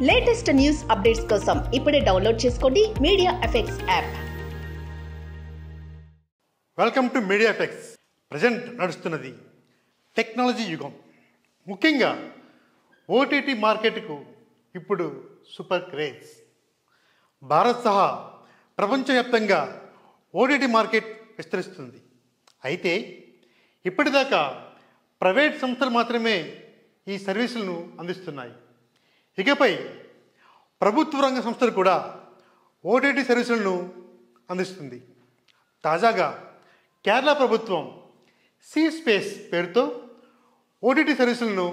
Latest news updates కోసం ఇప్పుడే download చేసుకోండి media effects app. Welcome to media effects. Present నడుస్తున్నది టెక్నాలజీ యుగం. ముఖ్యంగా ఓటీటీ మార్కెట్కు ఇప్పుడు సూపర్ క్రేజ్. భారత్ సహా ప్రపంచవ్యాప్తంగా ఓటీటీ మార్కెట్ విస్తరిస్తుంది. అయితే ఇప్పటిదాకా ప్రైవేట్ సంస్థలు మాత్రమే ఈ సర్వీసులను అందిస్తున్నాయి. ఇకపై ప్రభుత్వ రంగ సంస్థలు కూడా ఓటీటీ సర్వీసులను అందిస్తుంది. తాజాగా కేరళ ప్రభుత్వం సీ స్పేస్ పేరుతో ఓటీటీ సర్వీసులను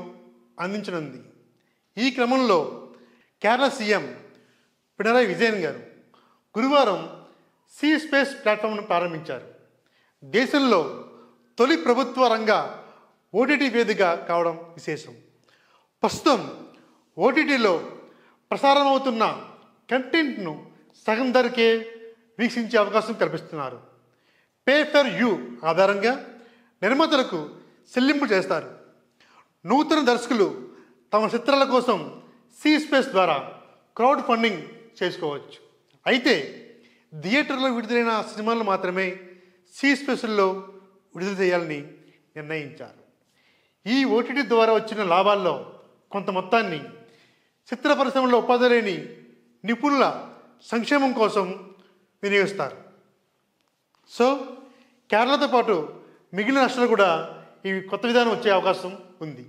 అందించనుంది. ఈ క్రమంలో కేరళ సీఎం పినరాయి విజయన్ గారు గురువారం సీ స్పేస్ ప్లాట్ఫామ్ను ప్రారంభించారు. దేశంలో తొలి ప్రభుత్వ రంగ ఓటీటీ వేదిక కావడం విశేషం. ప్రస్తుతం ఓటీటీలో ప్రసారమవుతున్న కంటెంట్ను సగం ధరకే వీక్షించే అవకాశం కల్పిస్తున్నారు. పే ఫర్ యూ ఆధారంగా నిర్మాతలకు చెల్లింపు చేస్తారు. నూతన దర్శకులు తమ చిత్రాల కోసం సీ స్పేస్ ద్వారా క్రౌడ్ ఫండింగ్ చేసుకోవచ్చు. అయితే థియేటర్లో విడుదలైన సినిమాలు మాత్రమే సీ స్పేస్లో విడుదల చేయాలని నిర్ణయించారు. ఈ ఓటీటీ ద్వారా వచ్చిన లాభాల్లో కొంత మొత్తాన్ని చిత్ర పరిశ్రమలో ఉపాధి లేని నిపుణుల సంక్షేమం కోసం వినియోగిస్తారు. సో కేరళతో పాటు మిగిలిన రాష్ట్రాలు కూడా ఈ కొత్త విధానం వచ్చే అవకాశం ఉంది.